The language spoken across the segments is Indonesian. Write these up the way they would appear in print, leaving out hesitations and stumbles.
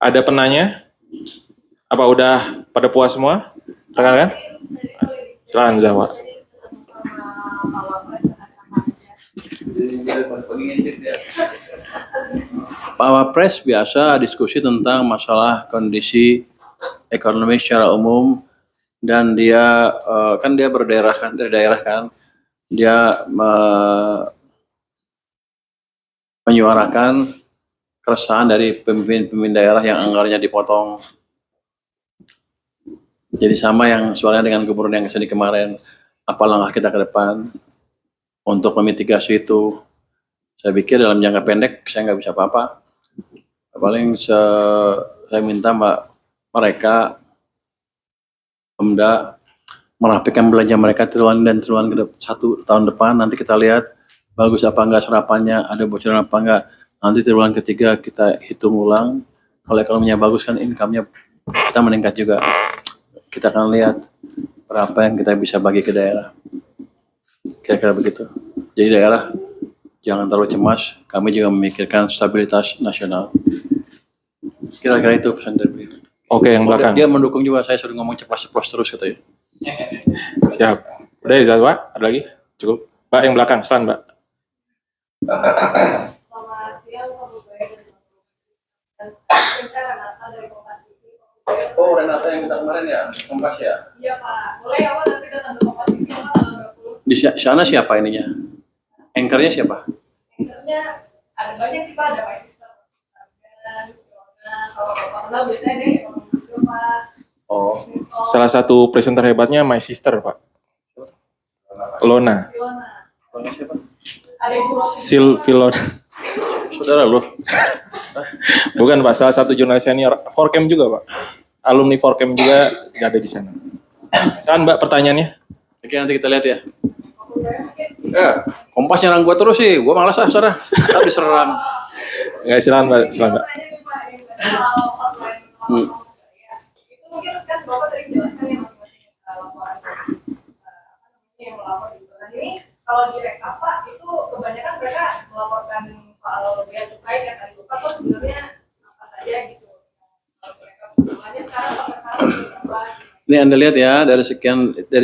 Ada penanya? Apa udah pada puas semua? Rekan-rekan? Silakan Zawa. Pak Wapres biasa diskusi tentang masalah kondisi ekonomi secara umum, dan dia kan dia berdaerah kan, dari daerah kan, dia menyuarakan keresahan dari pemimpin-pemimpin daerah yang anggarannya dipotong. Jadi sama yang soalnya dengan gubernur yang kesini kemarin. Apa langkah kita ke depan untuk memitigasi itu? Saya pikir dalam jangka pendek saya nggak bisa apa-apa. Paling saya minta mereka Pemda merapikan belanja mereka triwulan dan triwulan satu tahun depan. Nanti kita lihat bagus apa enggak serapannya, ada bocoran apa enggak. Nanti triwulan ketiga kita hitung ulang. Kalau ekonominya bagus kan income-nya kita meningkat juga. Kita akan lihat berapa yang kita bisa bagi ke daerah. Kira-kira begitu. Jadi daerah jangan terlalu cemas. Kami juga memikirkan stabilitas nasional. Kira-kira itu pesan dari beliau. Oke, yang belakang. Dia mendukung juga, saya suruh ngomong ceplos-ceplos terus katanya. Siap. Udah ya Zawa? Ada lagi? Cukup. Mbak yang belakang, silakan Mbak. Selamat siang, Pak Bupati. Saya Renata dari Kompas TV. Oh, Renata yang kita kemarin ya, Kompas ya? Iya Pak, boleh ya Pak nanti datang ke Kompas TV Pak tanggal 20. Di sana siapa ininya? Anchornya siapa? Anchornya ada banyak sih Pak, ada My Sister, dan kalau Bapak kenal biasanya deh, Pak. Oh, Salah satu presenter hebatnya My Sister, Pak. Lona. Lona siapa? Ada Ibu Rosi. Silvilona. Saudara lo? Bukan Pak, salah satu jurnalis senior. Forkem juga Pak. Alumni Forkem juga ada di sana. Kan Mbak pertanyaannya? Oke, nanti kita lihat ya. Kompas nyerang gua terus sih, gua malas saudara. Tapi serang. Nggak, silakan Mbak, silakan Mbak. Itu mungkin kan Bapak tadi jelaskan ya masing-masing laporan yang melapor gitu. Nah ini kalau di rekap Pak, itu kebanyakan mereka melaporkan soal bea cukai yang tadi Bapak tuh sebenarnya apa saja gitu. Kalau mereka hubungannya sekarang sampai sekarang berapa? Ini Anda lihat ya, dari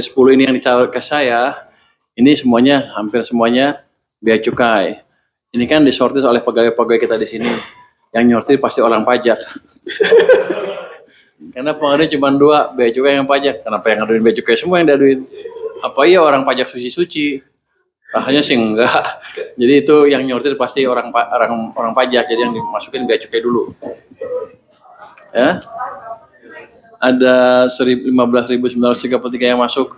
10 ini yang dicatat ke saya, ini semuanya, hampir semuanya bea cukai. Ini kan disortir oleh pegawai-pegawai kita di sini. Yang nyortir pasti orang pajak. Karena pengaduan cuma 2, bea cukai yang pajak. Kenapa yang ngaduin bea cukai semua yang diaduin? Apa iya orang pajak suci-suci? Rasanya sih enggak. Jadi itu yang nyortir pasti orang pajak. Jadi yang dimasukin bea cukai dulu. Ya. Ada 15.933 yang masuk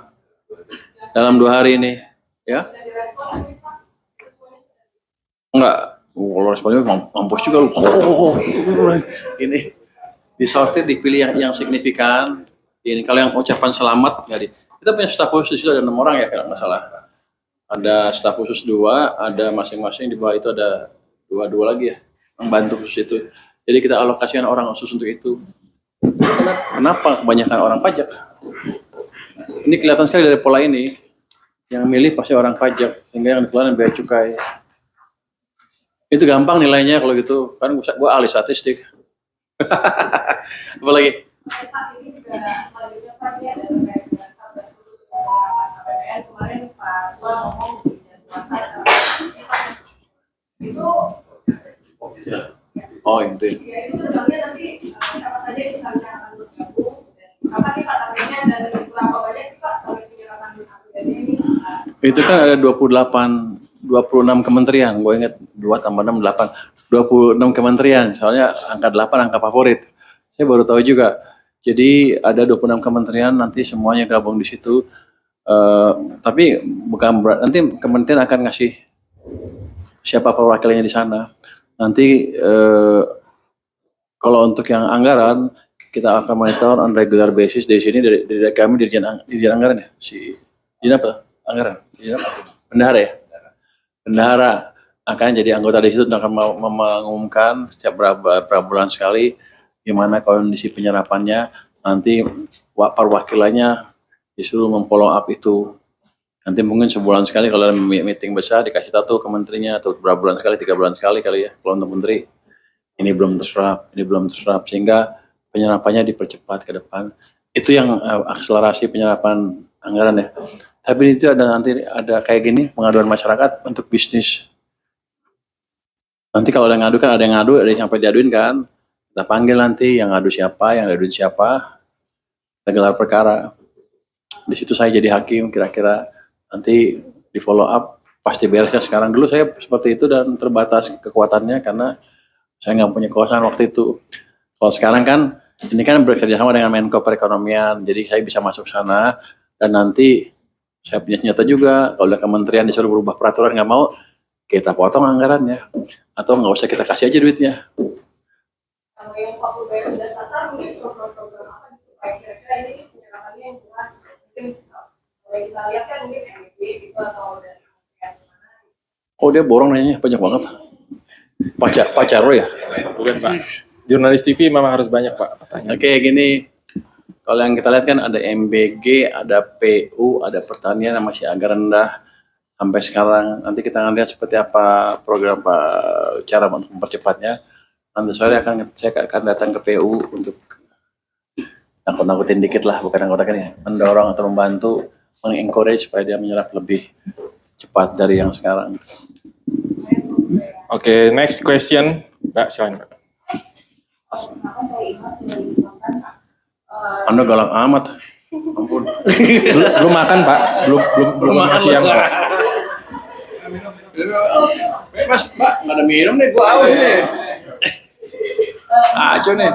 dalam 2 hari ini, ya. Enggak, kalau responnya mampus juga lu. Ini disortir, dipilih yang signifikan. Ini kalau yang ucapan selamat nggak di. Kita punya staf khusus itu ada 6 orang ya kalau nggak salah. Ada staf khusus 2, ada masing-masing di bawah itu ada 2 lagi ya, membantu khusus itu. Jadi kita alokasikan orang khusus untuk itu. Kenapa kebanyakan orang pajak? Ini kelihatan sekali dari pola ini. Yang milih pasti orang pajak, sehingga yang dikeluarkan bea cukai. Itu gampang nilainya kalau gitu, kan gua ahli statistik. Apa lagi? Pak ini juga selanjutnya Pak ini ada terkait dengan Satgas Khusus Penerapan APBN kemarin Pak Suwan ngomong di Selasa itu Oh itu. ya itu terbangnya nanti siapa saja yang seharusnya akan bergabung dan apa nih Pak targetnya dan berapa banyak sih Pak target penyerapan APBN ini? Itu kan ada 26 kementerian, gue ingat 2 tambah 6, 8. 26 kementerian, soalnya angka 8 angka favorit. Saya baru tahu juga. Jadi ada 26 kementerian, nanti semuanya gabung di situ. Tapi bukan berat, nanti kementerian akan ngasih siapa perwakilannya di sana. Nanti kalau untuk yang anggaran, kita akan monitor on regular basis dari sini, dari kami Dirjen Anggaran ya, Dirjen apa? Anggaran, Dirjen apa? Bendahara ya? Bendahara akan jadi anggota di situ, akan mengumumkan setiap berapa bulan sekali gimana kondisi penyerapannya. Nanti perwakilannya disuruh memfollow up itu. Nanti mungkin sebulan sekali kalau ada meeting besar dikasih tahu ke menterinya, atau berapa bulan sekali, 3 bulan sekali kali ya kalau untuk menteri. ini belum terserap, sehingga penyerapannya dipercepat ke depan. Itu yang akselerasi penyerapan anggaran ya. Tapi itu nanti ada kayak gini pengaduan masyarakat untuk bisnis. Nanti kalau ada yang ngadu kan ada yang sampai diaduin kan. Kita panggil nanti yang ngadu siapa, yang diaduin siapa, kita gelar perkara. Di situ saya jadi hakim, kira-kira nanti di follow up pasti beresnya sekarang. Dulu saya seperti itu dan terbatas kekuatannya karena saya nggak punya kekuasaan waktu itu. Kalau sekarang kan ini kan bekerja sama dengan Menko Perekonomian, jadi saya bisa masuk sana dan nanti saya punya senjata juga. Kalau udah kementerian disuruh berubah peraturan nggak mau, kita potong anggarannya atau nggak usah kita kasih aja duitnya. Kalau yang waktu bayar sudah sasar mungkin program-program apa gitu kayak kira-kira ini penyerapannya yang kurang mungkin kalau kita lihat kan mungkin MBB gitu atau dari kementerian mana. Oh dia borong nanya banyak banget. Pacar lo ya? Bukan Pak. Jurnalis TV memang harus banyak Pak pertanyaan. Oke, gini. Kalau yang kita lihat kan ada MBG, ada PU, ada pertanian yang masih agak rendah sampai sekarang. Nanti kita akan lihat seperti apa program cara untuk mempercepatnya. Nanti sore saya akan datang ke PU untuk nakut-nakutin dikit lah, bukan nakut-nakutin ya, mendorong atau membantu, mengencourage supaya dia menyerap lebih cepat dari yang sekarang. Oke, next question, Mbak, silakan Mbak. Anda galak amat. Ampun. Belum makan Pak, belum makan siang Pak. Mas, Pak, nggak ada minum nih, gua haus nih. Aco nih.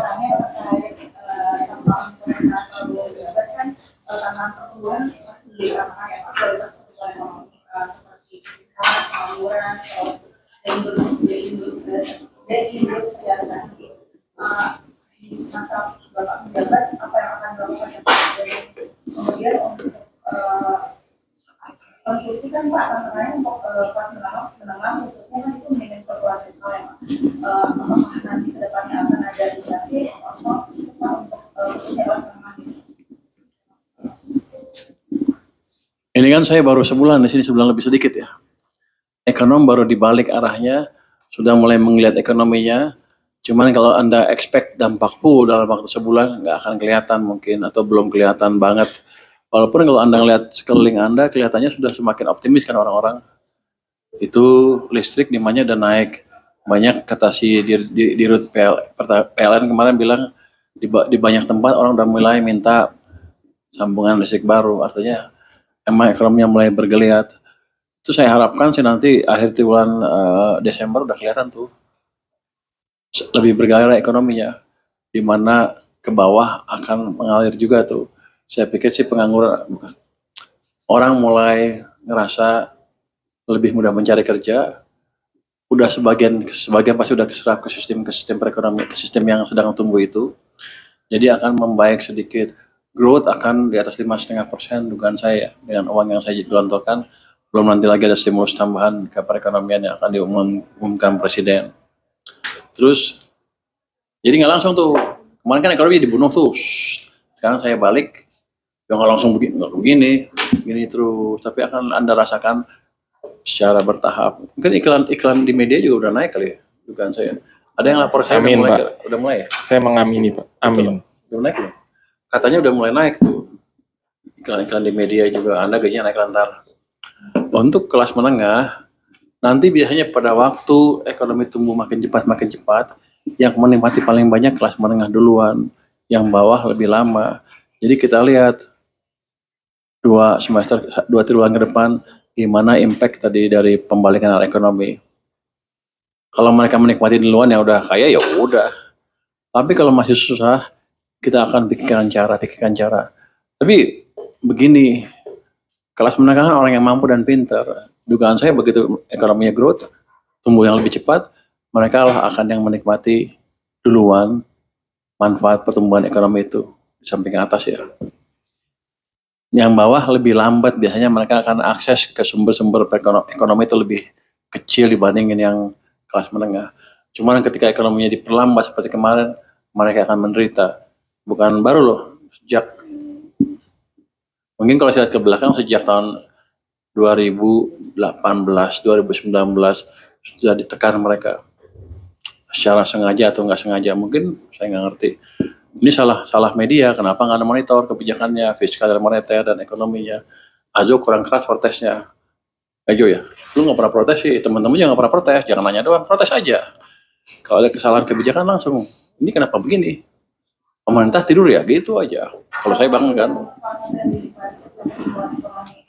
Masa Bapak menjabat apa yang akan dilakukan kemudian untuk konstruksi kan Pak tantangannya untuk kelas menengah khususnya kan itu manajemen keluarga ya apakah nanti kedepannya akan ada inisiatif atau untuk khususnya kelas menengah Ini kan saya baru sebulan di sini, sebulan lebih sedikit ya. Ekonom baru dibalik arahnya, sudah mulai melihat ekonominya. Cuman kalau Anda expect dampak full dalam waktu sebulan, nggak akan kelihatan mungkin, atau belum kelihatan banget. Walaupun kalau Anda lihat sekeliling Anda, kelihatannya sudah semakin optimis kan orang-orang. Itu listrik demandnya udah naik. Banyak kata si di Rut PLN kemarin bilang, di banyak tempat orang udah mulai minta sambungan listrik baru. Artinya emang ekonominya mulai bergeliat. Itu saya harapkan sih nanti akhir bulan Desember udah kelihatan tuh. Lebih bergairah ekonominya, di mana ke bawah akan mengalir juga tuh. Saya pikir sih pengangguran, orang mulai ngerasa lebih mudah mencari kerja, udah sebagian pasti udah keserap ke sistem perekonomian, ke sistem yang sedang tumbuh itu, jadi akan membaik sedikit. Growth akan di atas 5,5% dugaan saya dengan uang yang saya gelontorkan, belum nanti lagi ada stimulus tambahan ke perekonomian yang akan diumumkan Presiden. Terus, jadi nggak langsung tuh. Kemarin kan ekonomi dibunuh tuh. Sekarang saya balik, ya nggak langsung begini terus. Tapi akan Anda rasakan secara bertahap. Mungkin iklan di media juga udah naik kali ya, dugaan saya. Ada yang lapor saya Amin, udah mulai ya? Saya mengamini Pak. Amin. Udah naik ya? Katanya udah mulai naik tuh. Iklan-iklan di media juga. Anda gajinya naik lantar. Untuk kelas menengah, nanti biasanya pada waktu ekonomi tumbuh makin cepat, yang menikmati paling banyak kelas menengah duluan, yang bawah lebih lama. Jadi kita lihat 2 triwulan ke depan gimana impact tadi dari pembalikan arah ekonomi. Kalau mereka menikmati duluan ya udah kaya ya udah. Tapi kalau masih susah, kita akan pikirkan cara. Tapi begini, kelas menengah orang yang mampu dan pintar. Dugaan saya begitu ekonominya growth, tumbuh yang lebih cepat, mereka lah akan yang menikmati duluan manfaat pertumbuhan ekonomi itu di samping atas ya. Yang bawah lebih lambat, biasanya mereka akan akses ke sumber-sumber ekonomi itu lebih kecil dibandingin yang kelas menengah. Cuman ketika ekonominya diperlambat seperti kemarin, mereka akan menderita. Bukan baru loh, mungkin kalau saya lihat ke belakang sejak tahun 2018, 2019 sudah ditekan mereka. secara sengaja atau nggak sengaja, mungkin saya nggak ngerti. Ini salah media, kenapa nggak ada monitor kebijakannya, fiskal dan moneter dan ekonominya. Ajo kurang keras protesnya. Ajo ya, lu nggak pernah protes sih, teman-teman juga nggak pernah protes, jangan nanya doang, protes aja. Kalau ada kesalahan kebijakan langsung, ini kenapa begini? Pemerintah tidur ya, gitu aja. Kalau saya bangun kan. Dari informasi